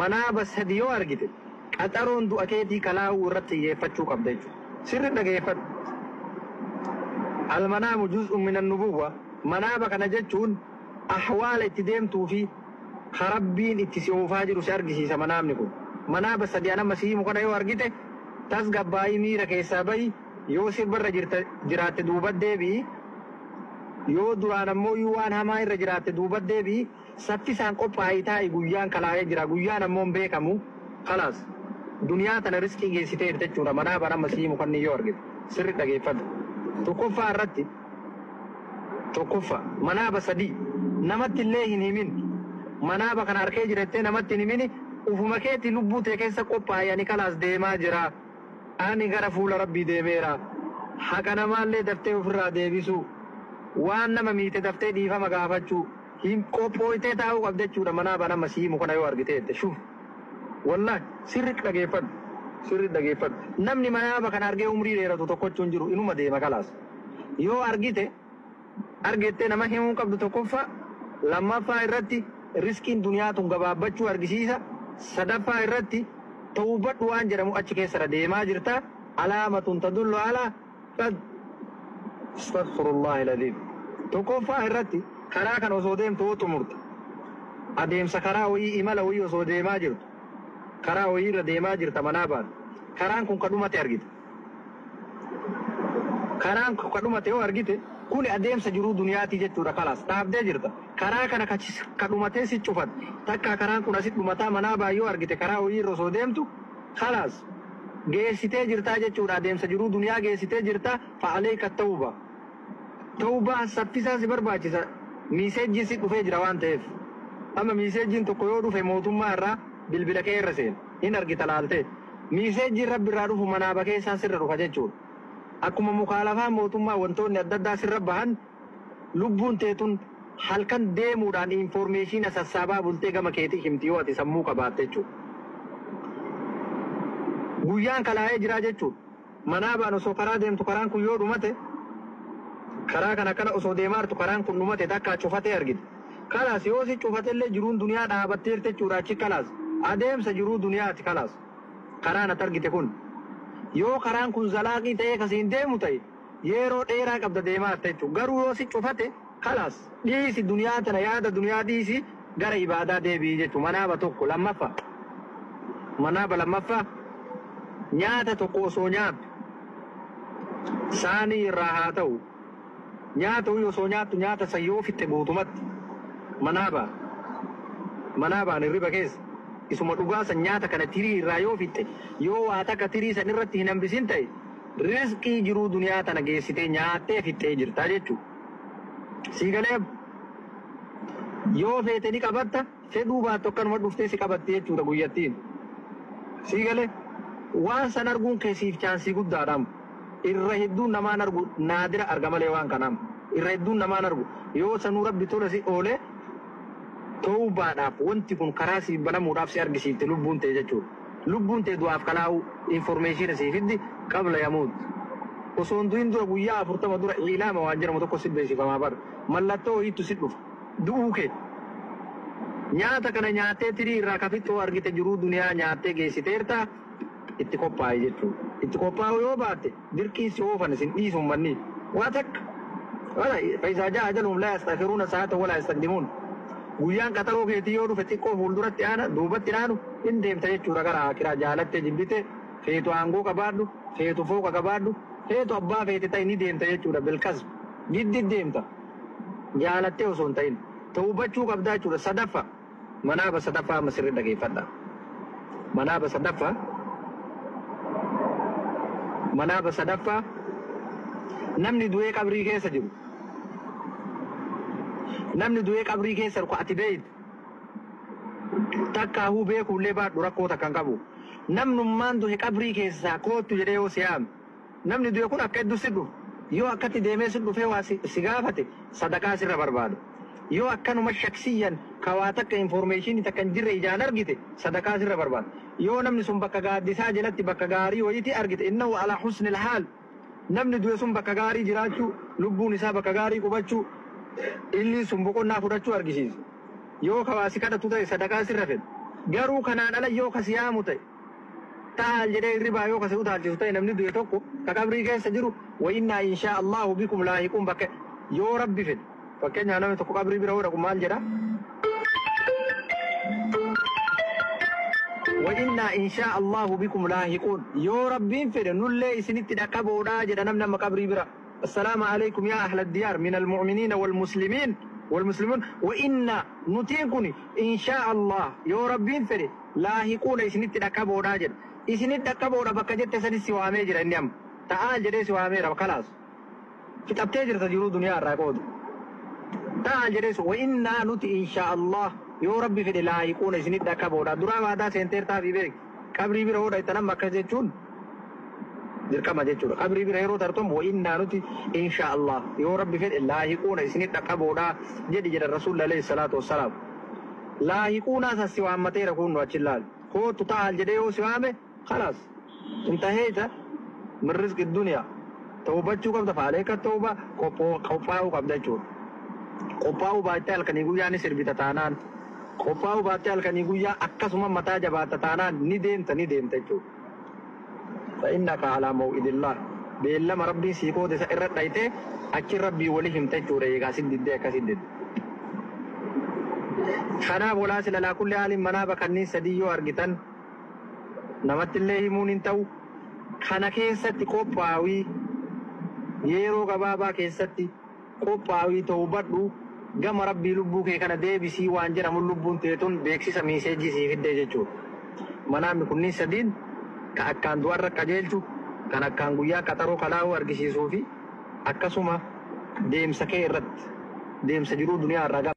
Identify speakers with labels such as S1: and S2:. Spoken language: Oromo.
S1: manaaba sadii yoo argite qaxaroon du'a keetii kalaa'uu irratti xiyyeeffachuu qabda jechuudha. Sirri dhageeffadhu. Almanaamu juz'un min an-nubuwwa. Manaaba kana jechuun ahwaala itti deemtuu fi karabbiin itti si oofaa jiru si argisiisa manaabni kun. Manaaba sadii anama siimu kana yoo argite tasgabbaa'ii miira keessaa bahi yoo sirbarra jiraatte duubat deebi'i. Yoo duraan ammoo waan hamaa irra jiraatte duubat deebi'i. Saffisaan qophaa'ii taa'i guyyaan kalaa'ee jira guyyaan ammoo beekamu kalaas. Duniyaa tana riskii geessitee jechuudha manaaba nama siimu kan yoo argite sirri dhageeffadhu. Tokkoffaa irratti tokkoffaa manaaba sadii namatti illee hin himin manaaba kana harkee jirettee namatti hin himini ufuma keetti lubbuu tee keessa qophaa'ee ani kalaas deemaa jira ani gara fuula rabbii deemeera haqa namaallee daftee ofirraa deebisu waan nama miite daftee dhiifama gaafachuu hin qophooytee taa'uu qabda jechuudha manaaba nama siimu kana yoo argite jette shuuf wallahi sirri dhageeffadhu. Sirri dhageeffadhu. Namni manaaba kana argee umrii dheeratu tokkochuun jiru inuma deema kalaas. Yoo argettee nama himuu qabdu tokkoffaa lammaffaa irratti riskiin duniyaa tun gabaabbachuu argisiisa. Sadaffaa irratti tawbadhu waan jedhamu achi keessaa deemaa jirta. Alaamatun tadullu alaa qad astaghfirullahi alazim. Tokkoffaa irratti karaa kan osoo deemtu xumurta. Adeemsa karaa wayii imala wayii osoo deemaa jirtu. Karaa wayii irra deemaa jirta manaabaan. Karaan kun kadhumate argite. Karaan kun kadhumate yoo argite kun adeemsa jiruu duniyaatii jechuudha kalaas dhaabdee jirta. Karaa kana kadhumatee si cufat. Takka karaan kun asitti dhumataa manaabaa yoo argite karaa wayii irra osoo deemtu kalaas geessitee jirtaa jechuudha adeemsa jiruu duniyaa geessitee jirta fa'aleeka tawba. Tawbaa saffisaa si barbaachisa. Miiseejjiin si dhufee jira waan ta'eef. Amma miiseejjiin tokko yoo dhufe mootummaa irraa bilbila kee irra seen hin argita laaltee. Miiseejjiin rabbi irraa dhufu manaaba keessaa sirra dhufa jechuudha. Akkuma mukaalafaa mootummaa wantoonni adda addaa sirra bahan lubbuun teetun halkan deemuudhaan infoormeeshina sassaabaa bultee gama keetii himti yoo ati sammuu qabaatte jechuudha. Guyyaan kalaa'ee jiraa jechuudha. Manaabaan osoo karaa deemtu karaan kun yoo dhumate karaa kana akkana osoo deemaa jirtu karaan kun dhumate takka cufatee argite. Kalaas yoo si cufatellee jiruun duniyaa dhaabatteerti jechuudha achi kalaas adeemsa jiruu duniyaati kalaas karaan ati argite kun yoo karaan kun zalaaqii ta'ee kasiin deemu ta'e yeroo dheeraa qabda deemaa jirta jechuudha garuu yoo si cufate kalaas dhiisi duniyaa tana yaada duniyaa dhiisi gara ibaadaa deebi'i jechuudha manaaba tokko lammaffaa manaaba lammaffaa nyaata tokko osoo nyaattu saanii irraa haa ta'u nyaata osoo nyaattu nyaata san yoo fitte guutumatti manaabaan hirriba keessa isuma dhugaasan nyaata kana tirii irraa yoo fitte yoo waa takka tirii san irratti hin hambisin ta'e riskii jiruu duniyaa tana geessitee nyaattee fittee jirta jechuudha. Siigalee yoo feete ni qabatta fedhuu baattu akkanuma dhuftee si qabatte jechuudha guyyattiin. Siigalee waan san arguun keessiif chaansii guddaadhaam. Irra hedduun namaan argu naadira arga malee waan kanaam. Irra hedduun namaan argu yoo sanuu rabbi tola si oolee tawbaadhaaf wanti kun karaa si banamuudhaaf si argisiifte lubbuun tee jechuudha. Lubbuun tee du'aaf kalaa'u infoormeeshina si fiddi qabla yamuut. Osoo du'in dura guyyaa 40 dura ilaama waan jedhamu tokko si beeksifamaa bara. Mallattoo ho'iitu si dhufa. Du'uu kee. Nyaata kana nyaattee tirii irraa kafittoo argite jiruu duniyaa nyaattee geessiteerta itti qophaa'e jechuudha. Itti qophaa'u yoo baatte dirqii si oofan isin dhiisu manni. Waa takka. Fayyisaa ja'a ajaluun laa yastakiruuna sa'aata walaa yastakdimuun. Guyyaan qaxaroo keetii yoo dhufe xiqqoo fuulduratti aana duubatti aanu hin deemta jechuudha gara akiraa jaalattee jibbite feetu aangoo qabaadhu feetu fooqa qabaadhu feetu abbaa feete ta'e ni deemta jechuudha bilkas giddi deemta jaalattee osoo hin ta'in tawbachuu qabdaa jechuudha sadaffaa manaaba sadaffaa amma sirri dhageeffadha manaaba sadaffaa namni du'ee qabrii keessa jiru. Namni du'ee qabrii keessa ruku ati beeytu takka huu beekullee baadhu rakkoo takkan qabu. Namnummaan du'e qabrii keessaa koottu jedhee yoo si'aam. Namni du'e kun akka hedduu si dhufu. Yoo akkatti deemee si dhufee waa si gaafate sadaqaa sirra barbaadu. Yoo akkanuma shaksiyyan kawaa takka infoormeeshinii takka hin jirre ijaan argite sadaqaa sirra barbaadu. Yoo namni sun bakka gaaddisaa jalatti bakka gaarii wayiiti argite innahu ala husnil haal. Namni du'e sun bakka gaarii jiraachuu lubbuun isaa bakka gaarii qubachuu inni sun boqonnaa fudhachuu argisiisa. Yoo kawaasi kadhatu ta'e sadaqaa sirra fedha. garuu kanaan ala yoo kasiyaamu ta'e ta'al jedhee ribaa yoo kasi utaalchisu ta'e namni du'e tokko ka qabrii keessa jiru wa innaa inshaa Allahu bikum laahiquun bakka yoo rabbi fedhe fakkeenyaaf namni tokko qabrii bira hodhaku maal jedha wa innaa inshaa Allahu bikum laahiquun yoo rabbiin fedhe nullee isinitti dhaqqaboodhaa jedha namni amma qabrii bira السلام عليكم يا أهل الديار من المؤمنين والمسلمين والمسلمون وإنا نتيكني إن شاء الله يا ربين فري لاهقون إسنت دكابو راجل إسنت دكابو ربك جت سني سوى ميجر إنيام تعال جري سوى ميجر خلاص كتاب تجر تجرو دنيا راكود تعال جري سوى وإنا نتي إن شاء الله يا ربي فري لاهقون إسنت دكابو را درا وادا سنتر تافي بيك كبري بيرو دا إتنا مكجتون dirqama jechuudha qabrii bira yeroo tartum wa innaa nuti insha Allah yoo rabbi fedhe laahiquuna isinitti dhaqqaboodhaa jedhi jedha rasuulli alayhi salaatu wassalaam laahiquuna isa si waammateera kun nu achi ilaali kootu ta'al jedhee yoo si waame khalaas intaheeta min rizqi duniyaa tawbachuu qabda faaleeka tawba qophaa'uu qabda jechuudha qophaa'uu baattee halkanii guyyaa ni sirbita taanaan qophaa'uu baattee halkanii guyyaa akkasuma mataa jabaatta taanaan ni deemta jechuudha فإنك على موعد الله بيلما ربي سيكو دي سائرت دايته أكي ربي وليهم تجوري يقاسين دي كاسين دي خنا بولا سلا كل حال منا بكني سديو أرغتان نمت الله مون انتو خنا كيستي قوباوي يرو غبابا كيستي قوباوي توبدو gama rabbii lubbuu kee kana deebisii waan jedhamu lubbuun teetun beeksisa miiseejii sii fidde jechuudha manaamni kunniin sadiin ka akkaan du'arra qajeelchu kan akkaan guyyaa qaxaroo kalaa'uu argisiisuu fi akkasuma deemsa kee irratti deemsa jiruu duniyaa irraa